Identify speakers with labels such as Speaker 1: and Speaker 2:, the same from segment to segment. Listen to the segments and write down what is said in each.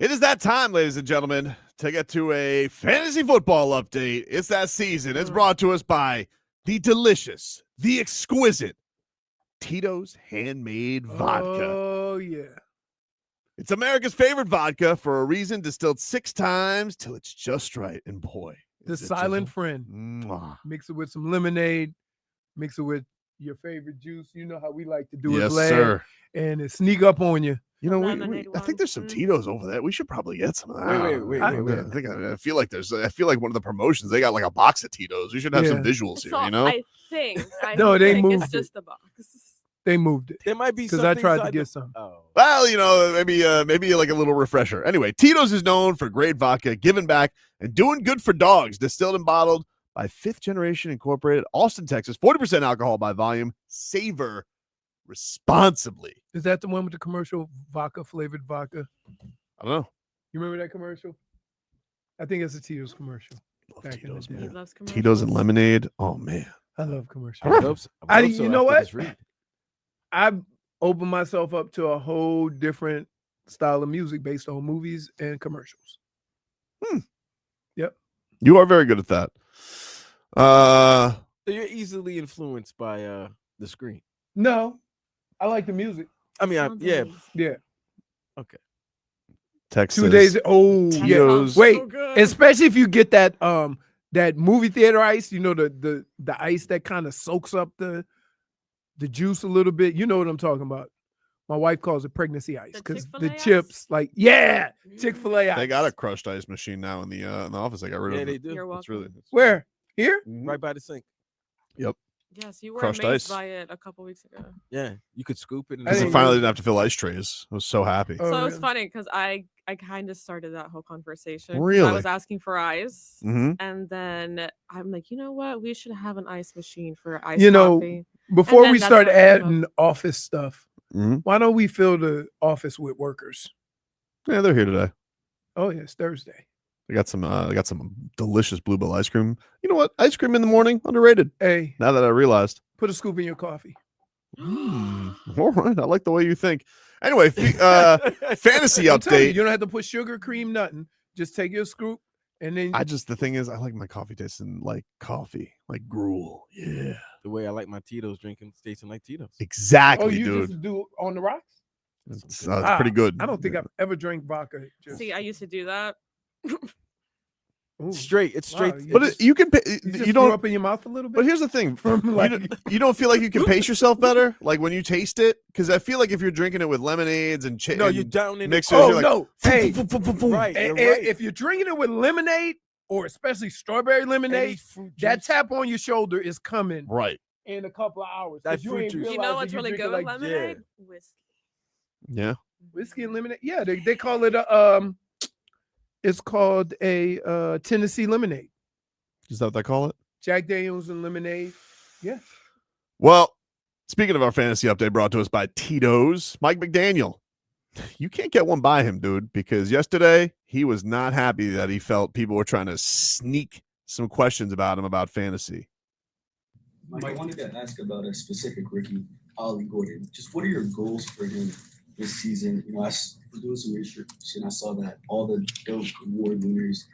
Speaker 1: It is that time, ladies and gentlemen, to get to a fantasy football update. It's that season. It's brought to us by the delicious, the exquisite Tito's Handmade Vodka.
Speaker 2: Oh, yeah.
Speaker 1: It's America's favorite vodka for a reason, distilled 6 times till it's just right. And boy,
Speaker 2: The
Speaker 1: is it
Speaker 2: silent
Speaker 1: just-
Speaker 2: friend.
Speaker 1: Mwah.
Speaker 2: Mix it with some lemonade. Mix it with your favorite juice. You know how we like to do it,
Speaker 1: Yes,
Speaker 2: Vlad.
Speaker 1: sir.
Speaker 2: And it sneak up on you.
Speaker 1: You know,
Speaker 3: Lemonade
Speaker 1: I think
Speaker 3: one.
Speaker 1: there's some Tito's over there. We should probably get some of that.
Speaker 4: Wait.
Speaker 1: I feel like I feel like one of the promotions, they got like a box of Tito's. We should have some
Speaker 2: Yeah.
Speaker 1: visuals here,
Speaker 3: So
Speaker 1: you know?
Speaker 3: I think
Speaker 2: No, they
Speaker 3: think
Speaker 2: moved
Speaker 3: it's
Speaker 2: it.
Speaker 3: just the box.
Speaker 2: They moved it.
Speaker 4: There might be
Speaker 2: Because
Speaker 4: something
Speaker 2: I tried to
Speaker 4: inside
Speaker 2: get
Speaker 4: the-
Speaker 2: some.
Speaker 4: Oh.
Speaker 1: Well, you know, maybe like a little refresher. Anyway, Tito's is known for great vodka, giving back, and doing good for dogs. Distilled and bottled by Fifth Generation Incorporated, Austin, Texas. 40% alcohol by volume. Savor responsibly.
Speaker 2: Is that the one with the commercial vodka flavored vodka?
Speaker 1: I don't know.
Speaker 2: You remember that commercial? I think it's a Tito's commercial.
Speaker 1: Love
Speaker 2: Back in the
Speaker 1: Tito's,
Speaker 2: day.
Speaker 3: He
Speaker 1: man.
Speaker 3: loves
Speaker 1: Tito's and
Speaker 3: commercials.
Speaker 1: lemonade. Oh man.
Speaker 2: I love commercials.
Speaker 4: I would hope so.
Speaker 2: You know
Speaker 4: after
Speaker 2: what?
Speaker 4: this read.
Speaker 2: I've opened myself up to a whole different style of music based on movies and commercials.
Speaker 1: You are very good at that.
Speaker 4: So you're easily influenced by the screen.
Speaker 2: No, I like the music.
Speaker 4: I mean,
Speaker 3: Sounds
Speaker 4: yeah.
Speaker 3: amazing.
Speaker 2: Yeah.
Speaker 4: Okay.
Speaker 1: Texas.
Speaker 2: 2 days. Oh,
Speaker 3: That
Speaker 2: yeah.
Speaker 1: Tito's.
Speaker 3: sounds
Speaker 2: Wait,
Speaker 3: so good.
Speaker 2: especially if you get that that movie theater ice, you know, the ice that kind of soaks up the juice a little bit. You know what I'm talking about. My wife calls it pregnancy ice
Speaker 3: The
Speaker 2: because the
Speaker 3: Chick-fil-A ice?
Speaker 2: chips, like, yeah, Chick-fil-A ice.
Speaker 1: They got a crushed ice machine now in the office. I got rid
Speaker 4: Yeah,
Speaker 1: of
Speaker 4: they
Speaker 1: it.
Speaker 4: do.
Speaker 3: You're
Speaker 1: It's really
Speaker 3: welcome.
Speaker 2: Where? Here?
Speaker 4: Right by the sink.
Speaker 3: Yes, you were
Speaker 1: Crushed
Speaker 3: amazed
Speaker 1: ice.
Speaker 3: by it a couple weeks ago.
Speaker 4: Yeah, you could scoop it. And
Speaker 2: I
Speaker 1: Because I
Speaker 2: didn't
Speaker 1: finally
Speaker 2: know-
Speaker 1: didn't have to fill ice trays. I was so happy.
Speaker 2: Oh,
Speaker 3: So it was
Speaker 2: really?
Speaker 3: funny because I kind of started that whole conversation. 'cause
Speaker 1: Really?
Speaker 3: I was asking for ice,
Speaker 1: Mm-hmm.
Speaker 3: and then I'm like, you know what? We should have an ice machine for iced
Speaker 2: You know,
Speaker 3: coffee.
Speaker 2: Before
Speaker 3: then
Speaker 2: we
Speaker 3: that's
Speaker 2: start
Speaker 3: how it came up.
Speaker 2: adding office stuff,
Speaker 1: Mm-hmm.
Speaker 2: why don't we fill the office with workers?
Speaker 1: Yeah, they're here today.
Speaker 2: Oh, yeah, it's Thursday.
Speaker 1: I got some delicious Bluebell ice cream. You know what? Ice cream in the morning, underrated.
Speaker 2: Hey,
Speaker 1: Now that I realized.
Speaker 2: put a scoop in your coffee.
Speaker 1: All right, I like the way you think. Anyway, fantasy
Speaker 2: I'm telling you,
Speaker 1: update.
Speaker 2: you don't have to put sugar, cream, nothing. Just take your scoop and then
Speaker 1: The thing is, I like my coffee tasting like coffee, like gruel. Yeah,
Speaker 4: the way I like my Tito's drinking, tasting like Tito's.
Speaker 1: exactly,
Speaker 2: you
Speaker 1: dude.
Speaker 2: just do on the rocks.
Speaker 1: It's
Speaker 2: Ah,
Speaker 1: pretty good.
Speaker 2: I don't think I've ever drank vodka. Just,
Speaker 3: See, I used to do that.
Speaker 2: ooh.
Speaker 4: Straight. It's
Speaker 2: Wow,
Speaker 4: straight.
Speaker 2: you
Speaker 1: But
Speaker 2: just-
Speaker 1: you can.
Speaker 2: You just
Speaker 1: You
Speaker 2: threw
Speaker 1: don't.
Speaker 2: up in your mouth a little bit.
Speaker 1: But here's the thing:
Speaker 2: From like,
Speaker 1: you don't feel like you can pace yourself better, like when you taste it, because I feel like if you're drinking it with lemonades and
Speaker 4: no, you're down in
Speaker 1: mixers,
Speaker 2: oh
Speaker 1: you're like,
Speaker 2: no, hey,
Speaker 4: Right.
Speaker 2: a-
Speaker 4: You're
Speaker 2: a-
Speaker 4: right.
Speaker 2: if you're drinking it with lemonade or especially strawberry
Speaker 4: Any
Speaker 2: lemonade,
Speaker 4: fruit
Speaker 2: that
Speaker 4: juice.
Speaker 2: tap on your shoulder is coming
Speaker 1: right.
Speaker 2: in a couple of hours.
Speaker 4: That
Speaker 2: 'cause you
Speaker 4: fruit
Speaker 2: ain't
Speaker 4: juice.
Speaker 3: You
Speaker 2: realizing
Speaker 3: know what's
Speaker 2: you
Speaker 3: really
Speaker 2: drinking
Speaker 3: good with
Speaker 2: like
Speaker 3: lemonade? Whiskey.
Speaker 1: Yeah.
Speaker 2: whiskey and lemonade. Yeah, they call it it's called a Tennessee lemonade.
Speaker 1: Is that what they call it?
Speaker 2: Jack Daniels and lemonade. Yeah.
Speaker 1: Well, speaking of our fantasy update brought to us by Tito's, Mike McDaniel. You can't get one by him, dude, because yesterday he was not happy that he felt people were trying to sneak some questions about him about fantasy.
Speaker 5: Mike, I wanted to ask about a specific rookie, Ollie Gordon. Just what are your goals for him this season? You know, for doing some research, and I saw that all the dope award winners,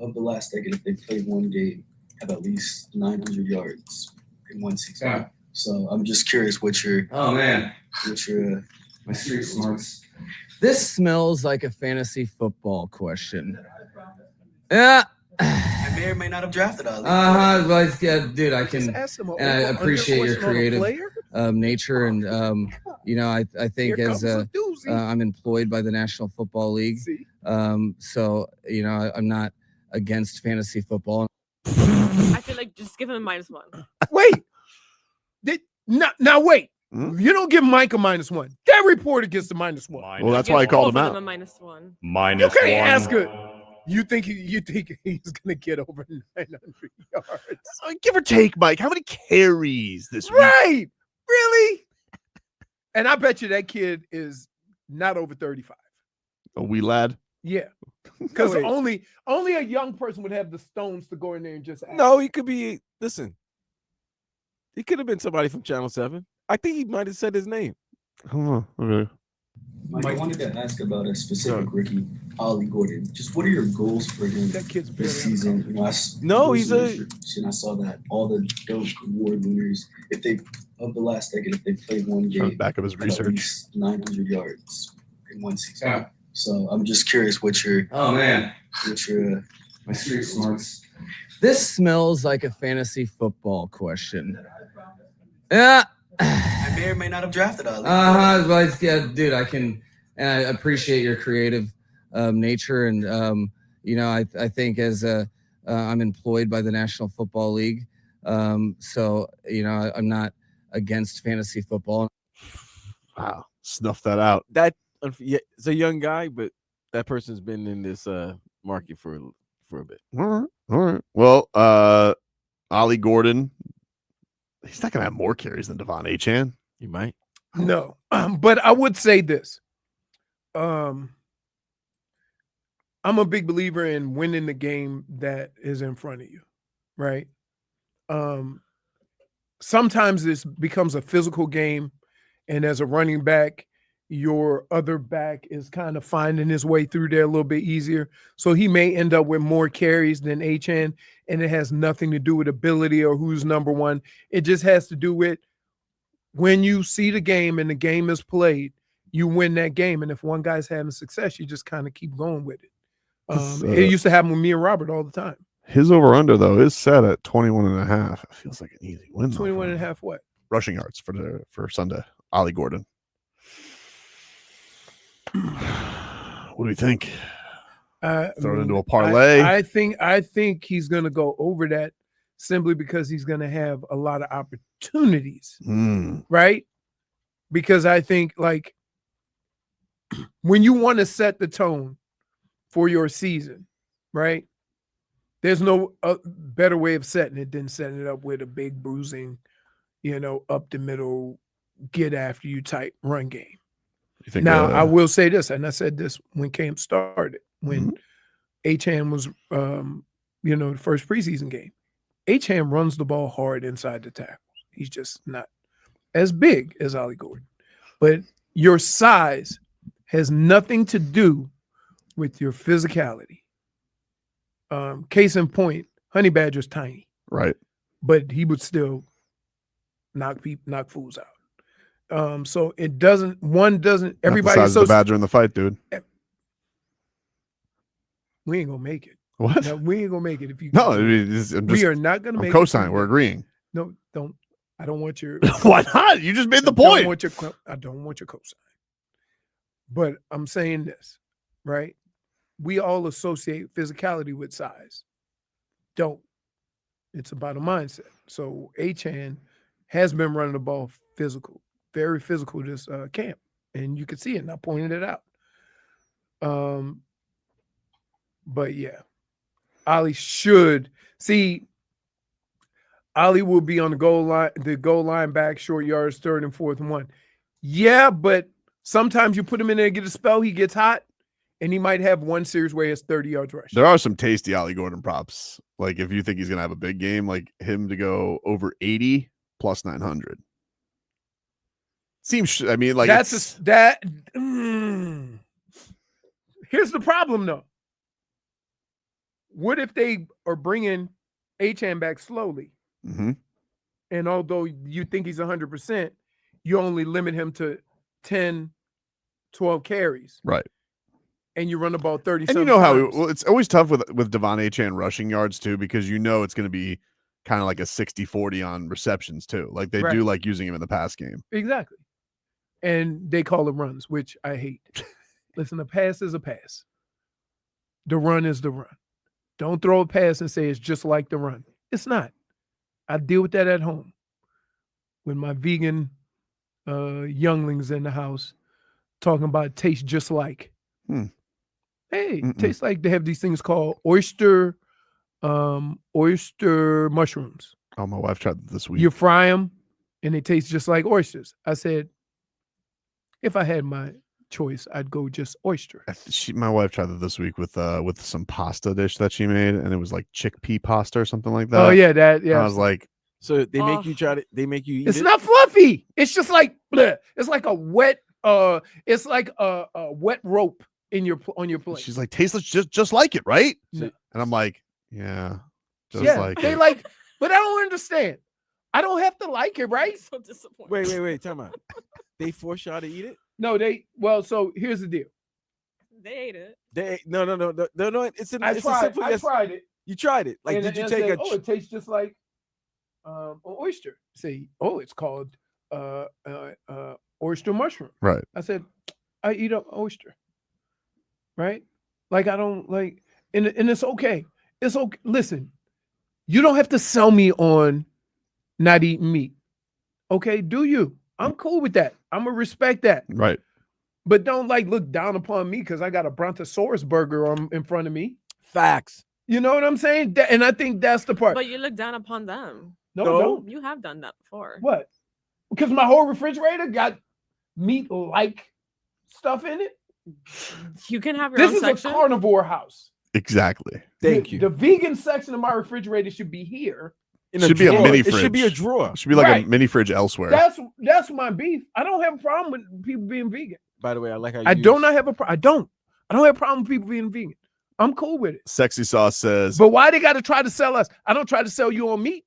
Speaker 5: of the last decade, if they played one game, have at least 900 yards in one season.
Speaker 6: Yeah.
Speaker 5: So I'm just curious what your
Speaker 6: My street smarts. This smells like a fantasy football question. Yeah.
Speaker 5: I may or may not have drafted Ollie.
Speaker 6: But yeah, dude, I
Speaker 2: Just
Speaker 6: can
Speaker 2: ask them a
Speaker 6: and I
Speaker 2: over-under
Speaker 6: appreciate your
Speaker 2: question on a
Speaker 6: creative
Speaker 2: player.
Speaker 6: nature and you know, I think
Speaker 2: Here
Speaker 6: as
Speaker 2: comes a doozy.
Speaker 6: I'm employed by the National Football League.
Speaker 2: See?
Speaker 6: So you know, I'm not against fantasy football.
Speaker 3: I feel like just give him a -1.
Speaker 2: Wait. Now wait.
Speaker 1: Hmm?
Speaker 2: You don't give Mike a -1. That reporter gets the -1.
Speaker 1: Well, that's
Speaker 3: Give
Speaker 1: why I called him
Speaker 3: both
Speaker 1: out.
Speaker 3: of them a -1.
Speaker 2: You
Speaker 7: Minus
Speaker 2: can't
Speaker 7: one.
Speaker 2: ask it. You think he's gonna get over 900 yards?
Speaker 1: Give or take, Mike. How many carries this week?
Speaker 2: Right? Really? And I bet you that kid is not over 35.
Speaker 1: A wee lad.
Speaker 2: Yeah, because
Speaker 4: wait.
Speaker 2: only a young person would have the stones to go in there and just ask.
Speaker 4: No, he could be. Listen, he could have been somebody from Channel 7. I think he might have said his name.
Speaker 1: I don't know. Okay.
Speaker 5: Mike, I wanted to ask about a specific rookie, Ollie Gordon. Just what are your goals for him
Speaker 2: That kid's barely
Speaker 5: this
Speaker 2: on the
Speaker 5: season?
Speaker 2: cover.
Speaker 5: You know,
Speaker 4: No, he's
Speaker 5: and I saw that all the Doak Award winners, if they of the last decade, if they played one
Speaker 1: On the
Speaker 5: game,
Speaker 1: back of his
Speaker 5: had at
Speaker 1: research.
Speaker 5: least 900 yards in one season.
Speaker 6: Yeah.
Speaker 5: So I'm just curious what your
Speaker 6: man,
Speaker 5: my street smarts.
Speaker 6: this smells like a fantasy football question. Yeah.
Speaker 5: I may or may not have drafted Ollie.
Speaker 6: But yeah, dude, and I appreciate your creative nature, and I think as I'm employed by the National Football League, so I'm not against fantasy football.
Speaker 1: Wow, snuff that out.
Speaker 4: That it's a young guy, but that person's been in this market for a bit.
Speaker 1: All right. Well, Ollie Gordon, he's not gonna have more carries than Devon Achane.
Speaker 4: You might.
Speaker 2: No, but I would say this. I'm a big believer in winning the game that is in front of you, right? Sometimes this becomes a physical game, and as a running back, your other back is kind of finding his way through there a little bit easier. So he may end up with more carries than Achane, and it has nothing to do with ability or who's number one. It just has to do with when you see the game and the game is played, you win that game. And if one guy's having success, you just kind of keep going with it. It used to happen with me and Robert all the time.
Speaker 1: His over-under, though, is set at 21.5. It feels like an easy win.
Speaker 2: 21.5 what?
Speaker 1: Rushing yards for Sunday. Ollie Gordon. What do you think? Throw it into a parlay.
Speaker 2: I think he's going to go over that simply because he's going to have a lot of opportunities, right? Because I think, like, when you want to set the tone for your season, right? There's no better way of setting it than setting it up with a big bruising, up the middle, get after you type run game.
Speaker 1: You think,
Speaker 2: now, I will say this, and I said this when camp started, when Achane was, the first preseason game. Achane runs the ball hard inside the tackles. He's just not as big as Ollie Gordon. But your size has nothing to do with your physicality. Case in point, Honey Badger's tiny.
Speaker 1: right.
Speaker 2: But he would still knock fools out. So it doesn't, everybody
Speaker 1: Not the size of the Badger in the fight, dude.
Speaker 2: We ain't gonna make it.
Speaker 1: What?
Speaker 2: No, we ain't gonna make it if you.
Speaker 1: No, I mean,
Speaker 2: we are not gonna
Speaker 1: I'm
Speaker 2: make
Speaker 1: co-signing.
Speaker 2: it.
Speaker 1: We're agreeing.
Speaker 2: No, don't. I don't want your.
Speaker 1: Why not? You just made the point.
Speaker 2: I don't want your cosign. But I'm saying this, right? We all associate physicality with size. Don't. It's about a mindset. So Achane has been running the ball physical, very physical this camp, and you can see it. And I pointed it out. But yeah, Ollie should see. Ollie will be on the goal line back, short yards, 3rd and 4th and 1. Yeah, but sometimes you put him in there, get a spell, he gets hot, and he might have one series where he has 30 yards rush.
Speaker 1: There are some tasty Ollie Gordon props. Like if you think he's gonna have a big game, like him to go over 80 plus 900. Seems. I mean, like
Speaker 2: Here's the problem, though. What if they are bringing Achane back slowly? And although you think he's 100%, you only limit him to 10, 12 carries.
Speaker 1: Right.
Speaker 2: And you run the ball 30
Speaker 1: And you know how it's always tough with Devon Achane rushing yards too, because it's going to be kind of like a 60-40 on receptions too. Like they do like using him in the pass game.
Speaker 2: Exactly. And they call them runs, which I hate. Listen, a pass is a pass. The run is the run. Don't throw a pass and say it's just like the run. It's not. I deal with that at home with my vegan younglings in the house talking about it tastes just like. Hey, tastes like. They have these things called oyster mushrooms.
Speaker 1: Oh, my wife tried this week.
Speaker 2: You fry them and they taste just like oysters. I said, if I had my choice, I'd go just oyster.
Speaker 1: My wife tried that this week with some pasta dish that she made, and it was like chickpea pasta or something like that.
Speaker 2: Oh yeah, that yeah.
Speaker 1: I was like,
Speaker 4: so they make you try to. They make you eat
Speaker 2: it's
Speaker 4: it?
Speaker 2: not fluffy. It's just like bleh. It's like a wet it's like a wet rope in your on your plate.
Speaker 1: She's like, tastes just like it, right?
Speaker 2: No.
Speaker 1: And I'm like, yeah, just
Speaker 2: yeah,
Speaker 1: like
Speaker 2: they
Speaker 1: it.
Speaker 2: like, but I don't understand. I don't have to like it, right?
Speaker 3: So disappointed.
Speaker 4: Wait. Time out. They force y'all to eat it?
Speaker 2: No, so here's the deal.
Speaker 3: They ate it.
Speaker 4: No. It's
Speaker 2: I tried it.
Speaker 4: You tried it. Like,
Speaker 2: And
Speaker 4: did you
Speaker 2: it
Speaker 4: take
Speaker 2: said,
Speaker 4: a?
Speaker 2: it tastes just like an oyster. Say, it's called oyster mushroom.
Speaker 1: Right.
Speaker 2: I said, I eat an oyster. Right? Like I don't like, and it's okay. It's okay. Listen, you don't have to sell me on not eating meat. Okay, do you? I'm cool with that. I'm gonna respect that.
Speaker 1: Right.
Speaker 2: But don't like look down upon me because I got a Brontosaurus burger in front of me.
Speaker 4: Facts.
Speaker 2: You know what I'm saying? And I think that's the part.
Speaker 3: But you look down upon them.
Speaker 2: No,
Speaker 4: No.
Speaker 2: don't.
Speaker 3: You have done that before.
Speaker 2: What? Because my whole refrigerator got meat-like stuff in it.
Speaker 3: You can have your
Speaker 2: This
Speaker 3: own
Speaker 2: is
Speaker 3: section.
Speaker 2: a carnivore house.
Speaker 1: Exactly.
Speaker 4: Thank you.
Speaker 2: The vegan section of my refrigerator should be here.
Speaker 4: In
Speaker 1: Should be a
Speaker 4: drawer.
Speaker 1: mini
Speaker 4: It should be a
Speaker 1: fridge.
Speaker 4: drawer.
Speaker 1: It should be like
Speaker 2: Right.
Speaker 1: a mini fridge elsewhere.
Speaker 2: That's my beef. I don't have a problem with people being vegan.
Speaker 4: By the way, I like how you
Speaker 2: I do not have a problem. I don't have a problem with people being vegan. I'm cool with it.
Speaker 1: Sexy Sauce says,
Speaker 2: But why they got to try to sell us? I don't try to sell you on meat.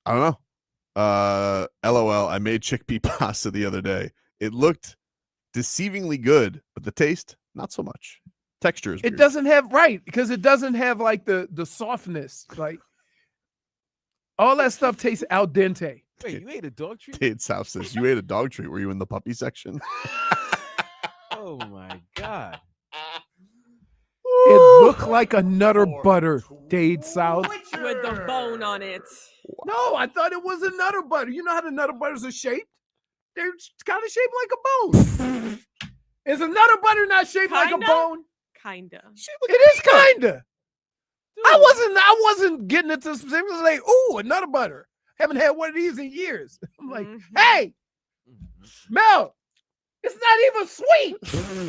Speaker 1: I don't know. LOL. I made chickpea pasta the other day. It looked deceivingly good, but the taste, not so much. Texture is
Speaker 2: It
Speaker 1: weird.
Speaker 2: doesn't have because it doesn't have like the softness. Like all that stuff tastes al dente.
Speaker 4: Wait, you ate a dog treat?
Speaker 1: Tate South says, you ate a dog treat. Were you in the puppy section?
Speaker 4: Oh my god.
Speaker 2: It looked like a Nutter Butter, Dade South.
Speaker 3: With the bone on it.
Speaker 2: No, I thought it was a Nutter Butter. You know how the Nutter Butters are shaped? They're kind of shaped like a bone. Is a Nutter Butter not shaped like a
Speaker 3: Kinda?
Speaker 2: bone?
Speaker 3: Kinda.
Speaker 2: It is kinda. I wasn't getting into specifics. Like, ooh, a Nutter Butter. Haven't had one of these in years. I'm like,
Speaker 3: Mhm.
Speaker 2: hey, Mel, it's not even sweet.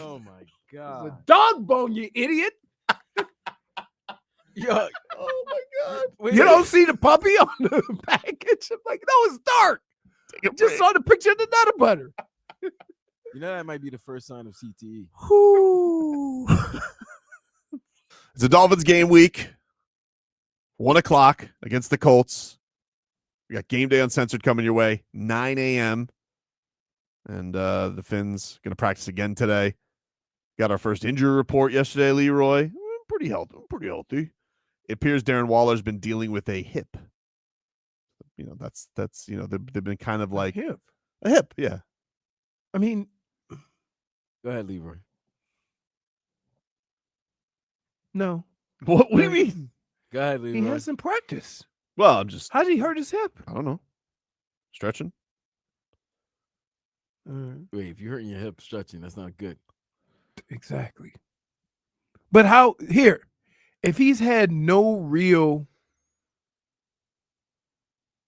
Speaker 4: Oh my
Speaker 2: It's a
Speaker 4: god.
Speaker 2: dog bone, you idiot.
Speaker 4: Yo,
Speaker 1: Oh my God.
Speaker 4: wait,
Speaker 2: You don't see the puppy on the package? I'm like, no, it's dark.
Speaker 1: Take a
Speaker 2: Just
Speaker 1: break.
Speaker 2: saw the picture of the Nutter Butter.
Speaker 4: You know that might be the first sign of CTE.
Speaker 1: It's a Dolphins game week. 1 o'clock against the Colts. We got game day uncensored coming your way. 9 a.m. And the Finns going to practice again today. Got our first injury report yesterday, Leroy. Pretty healthy. It appears Darren Waller's been dealing with a hip. You know, that's they've been kind of like
Speaker 2: hip.
Speaker 1: a hip, yeah.
Speaker 2: I mean,
Speaker 4: Go ahead, Leroy.
Speaker 2: no.
Speaker 1: What do you mean?
Speaker 4: Go ahead,
Speaker 2: He
Speaker 4: Leroy.
Speaker 2: hasn't practiced.
Speaker 1: Well, I'm just,
Speaker 2: How did he hurt his hip?
Speaker 1: I don't know. Stretching.
Speaker 4: Wait, if you're hurting your hip stretching, that's not good.
Speaker 2: Exactly. But how here, if he's had no real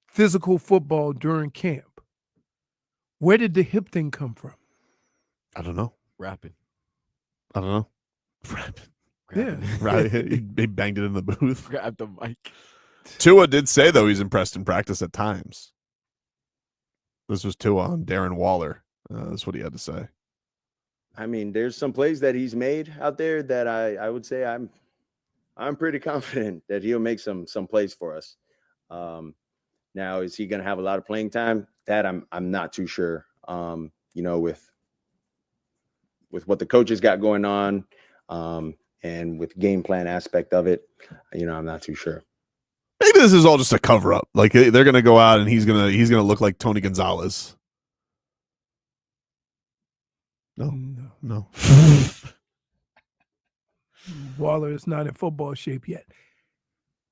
Speaker 2: physical football during camp, where did the hip thing come from?
Speaker 1: I don't know.
Speaker 4: Rapping.
Speaker 1: I don't know.
Speaker 2: Yeah.
Speaker 1: Right. He banged it in the booth.
Speaker 4: Grab the mic.
Speaker 1: Tua did say, though, he's impressed in practice at times. This was Tua on Darren Waller. That's what he had to say.
Speaker 7: I mean, there's some plays that he's made out there that I would say I'm pretty confident that he'll make some plays for us. Now, is he going to have a lot of playing time? That I'm not too sure. You know, with what the coaches got going on, and with game plan aspect of it, you know, I'm not too sure.
Speaker 1: Maybe this is all just a cover up. Like they're going to go out and he's going to look like Tony Gonzalez. No.
Speaker 2: Waller is not in football shape yet.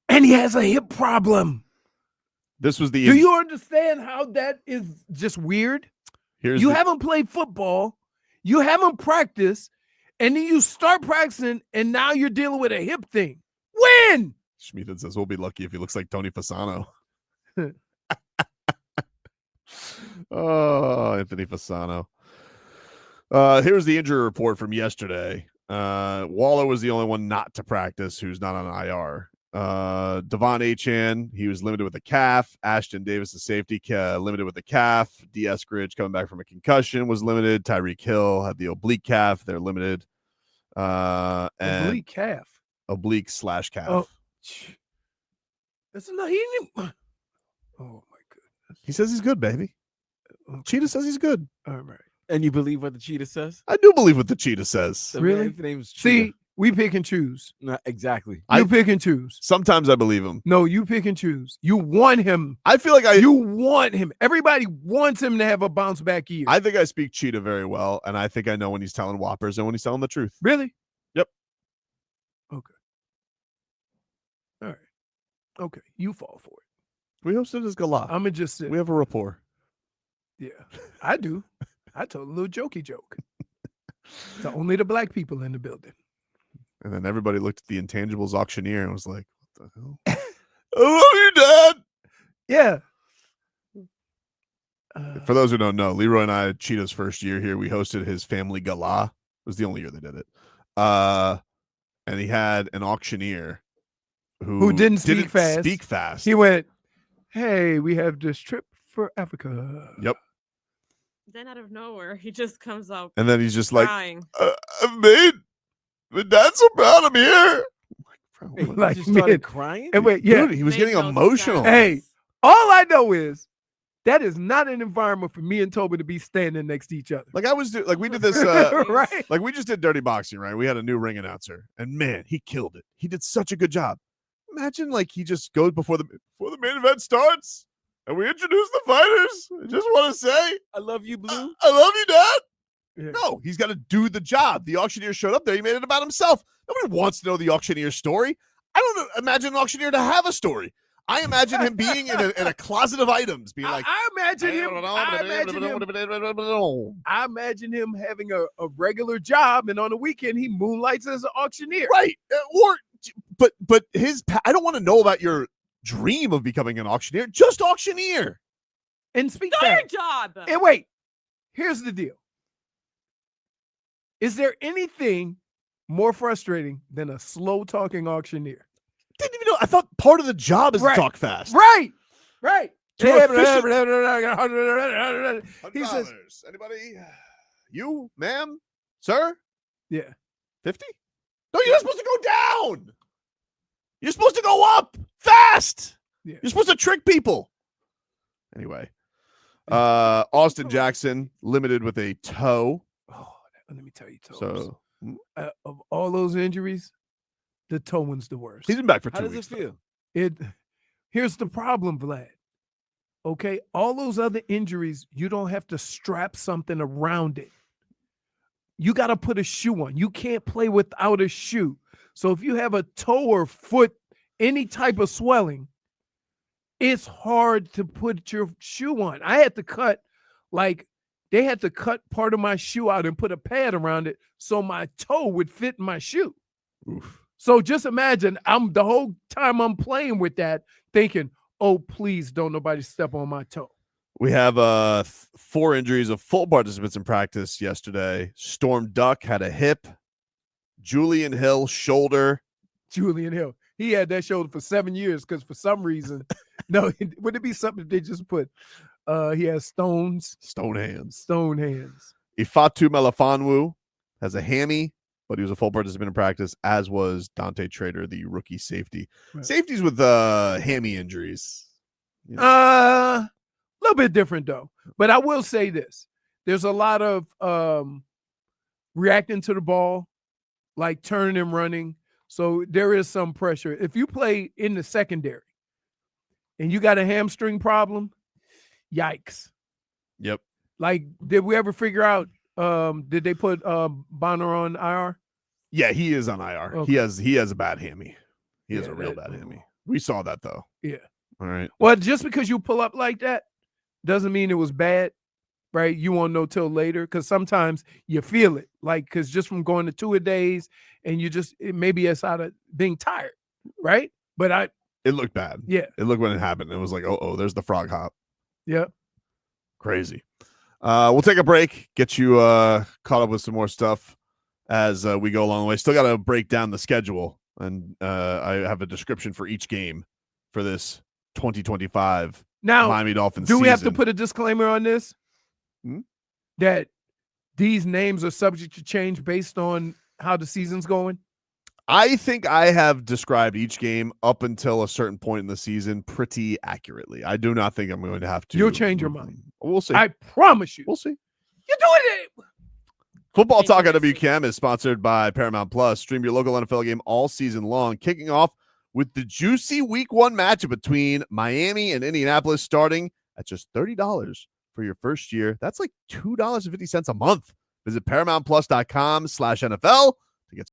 Speaker 2: And he has a hip problem.
Speaker 1: This was the.
Speaker 2: Do you understand how that is just weird?
Speaker 1: Here's
Speaker 2: You
Speaker 1: the,
Speaker 2: haven't played football, you haven't practiced, and then you start practicing, and now you're dealing with a hip thing. When?
Speaker 1: Schmieden says we'll be lucky if he looks like Tony Fasano. Oh, Anthony Fasano. Here's the injury report from yesterday. Waller was the only one not to practice who's not on IR. Devon Achan, he was limited with a calf. Ashton Davis, the safety, limited with a calf. D. Eskridge coming back from a concussion was limited. Tyreek Hill had the oblique calf. They're limited. And
Speaker 2: Oblique calf.
Speaker 1: oblique/calf.
Speaker 2: Oh, that's not he. Oh my goodness.
Speaker 1: He says he's good, baby.
Speaker 2: Okay.
Speaker 1: Cheetah says he's good.
Speaker 2: All right.
Speaker 4: And you believe what the cheetah says?
Speaker 1: I do believe what the cheetah says.
Speaker 4: The
Speaker 2: Really?
Speaker 4: man's name's
Speaker 2: See,
Speaker 4: Cheetah.
Speaker 2: we pick and choose.
Speaker 4: Not exactly.
Speaker 2: You pick and choose.
Speaker 1: Sometimes I believe him.
Speaker 2: No, you pick and choose. You want him.
Speaker 1: I feel like
Speaker 2: You want him. Everybody wants him to have a bounce back year.
Speaker 1: I think I speak cheetah very well, and I think I know when he's telling whoppers and when he's telling the truth.
Speaker 2: Really?
Speaker 1: Yep.
Speaker 2: Okay. All right. Okay. You fall for it.
Speaker 1: We hosted his gala.
Speaker 2: I'm gonna just sit.
Speaker 1: We have a rapport.
Speaker 2: Yeah, I do. I told a little jokey joke. So only the black people in the building.
Speaker 1: And then everybody looked at the intangibles auctioneer and was like, what the hell? I love you, Dad.
Speaker 2: Yeah.
Speaker 1: For those who don't know, Leroy and I had Cheetah's first year here. We hosted his family gala. It was the only year they did it. And he had an auctioneer who
Speaker 2: didn't speak fast.
Speaker 1: Speak fast.
Speaker 2: He went, "Hey, we have this trip for Africa."
Speaker 1: Yep.
Speaker 3: Then out of nowhere, he just comes up
Speaker 1: And then he's just like,
Speaker 3: crying.
Speaker 1: I've made my dad so proud of me here. I'm like, bro,
Speaker 4: Hey,
Speaker 1: what-
Speaker 4: you
Speaker 2: Like,
Speaker 4: just started
Speaker 2: man.
Speaker 4: crying?
Speaker 2: And wait, yeah.
Speaker 1: Dude, he was
Speaker 3: Made
Speaker 1: getting
Speaker 3: no
Speaker 1: emotional.
Speaker 3: sense.
Speaker 2: Hey, all I know is that is not an environment for me and Tobin to be standing next to each other.
Speaker 1: Like we did this
Speaker 2: Right?
Speaker 1: like we just did Dirty Boxing, right? We had a new ring announcer, and man, he killed it. He did such a good job. Imagine like he just goes before the main event starts, and we introduce the fighters. I just want to say,
Speaker 4: I love you, Blue.
Speaker 1: I love you, Dad.
Speaker 2: Yeah.
Speaker 1: No, he's got to do the job. The auctioneer showed up there. He made it about himself. Nobody wants to know the auctioneer's story. I don't imagine an auctioneer to have a story. I imagine him being in a closet of items, being like,
Speaker 2: I imagine him having a regular job, and on the weekend he moonlights as an auctioneer.
Speaker 1: right, but I don't want to know about your dream of becoming an auctioneer. Just auctioneer.
Speaker 2: And speak
Speaker 3: Do your
Speaker 2: fast.
Speaker 3: job.
Speaker 2: And wait, here's the deal. Is there anything more frustrating than a slow talking auctioneer?
Speaker 1: Didn't even know. I thought part of the job is
Speaker 2: Right.
Speaker 1: to talk fast.
Speaker 2: Right. Right.
Speaker 1: Too efficient.
Speaker 2: He says,
Speaker 1: $100. Anybody? You, ma'am, sir?
Speaker 2: yeah.
Speaker 1: 50? No, you're not supposed to go down. You're supposed to go up fast.
Speaker 2: Yeah.
Speaker 1: You're supposed to trick people. Anyway, Austin Jackson limited with a toe.
Speaker 2: Oh, let me tell you, Tobes.
Speaker 1: So
Speaker 2: Of all those injuries, the toe one's the worst.
Speaker 1: he's been back for 2
Speaker 4: How does
Speaker 1: weeks.
Speaker 4: it feel?
Speaker 2: Here's the problem, Vlad. Okay, all those other injuries, you don't have to strap something around it. You got to put a shoe on. You can't play without a shoe. So if you have a toe or foot, any type of swelling, it's hard to put your shoe on. I had to cut, they had to cut part of my shoe out and put a pad around it so my toe would fit in my shoe.
Speaker 1: Oof.
Speaker 2: So just imagine the whole time I'm playing with that thinking, oh, please don't nobody step on my toe.
Speaker 1: We have 4 injuries of full participants in practice yesterday. Storm Duck had a hip. Julian Hill, shoulder.
Speaker 2: Julian Hill. He had that shoulder for 7 years because for some reason, no, would it be something they just put? He has stone hands.
Speaker 1: Ifatu Melifonwu has a hammy, but he was a full participant in practice, as was Dante Trader, the rookie safety.
Speaker 2: Right.
Speaker 1: Safeties with hammy injuries. You know.
Speaker 2: A little bit different though. But I will say this: there's a lot of reacting to the ball, like turning and running. So there is some pressure. If you play in the secondary and you got a hamstring problem, yikes.
Speaker 1: Yep.
Speaker 2: Like, did we ever figure out? Did they put Bonner on IR?
Speaker 1: Yeah, he is on IR.
Speaker 2: Okay.
Speaker 1: He has a bad hammy. He has
Speaker 2: Yeah,
Speaker 1: a real
Speaker 2: that-
Speaker 1: bad hammy. We saw that though.
Speaker 2: Yeah.
Speaker 1: All right.
Speaker 2: Well, just because you pull up like that doesn't mean it was bad, right? You won't know till later because sometimes you feel it, like because just from going to 2 days and maybe it's out of being tired, right? But
Speaker 1: It looked bad.
Speaker 2: yeah,
Speaker 1: It looked when it happened. It was like, oh, there's the frog hop.
Speaker 2: yeah.
Speaker 1: Crazy. We'll take a break, get you caught up with some more stuff as we go along the way. Still got to break down the schedule and I have a description for each game for this 2025
Speaker 2: Now,
Speaker 1: Miami Dolphins
Speaker 2: do we have to
Speaker 1: season.
Speaker 2: put a disclaimer on this?
Speaker 1: Hmm?
Speaker 2: That these names are subject to change based on how the season's going?
Speaker 1: I think I have described each game up until a certain point in the season pretty accurately. I do not think I'm going to have to.
Speaker 2: You'll change your mind.
Speaker 1: We'll see.
Speaker 2: I promise you.
Speaker 1: We'll see.
Speaker 2: You're doing it.
Speaker 1: Football Talk on
Speaker 3: Interesting.
Speaker 1: WCAM is sponsored by Paramount Plus. Stream your local NFL game all season long, kicking off with the juicy Week 1 matchup between Miami and Indianapolis, starting at just $30 for your first year. That's like $2.50 a month. Visit ParamountPlus.com/NFL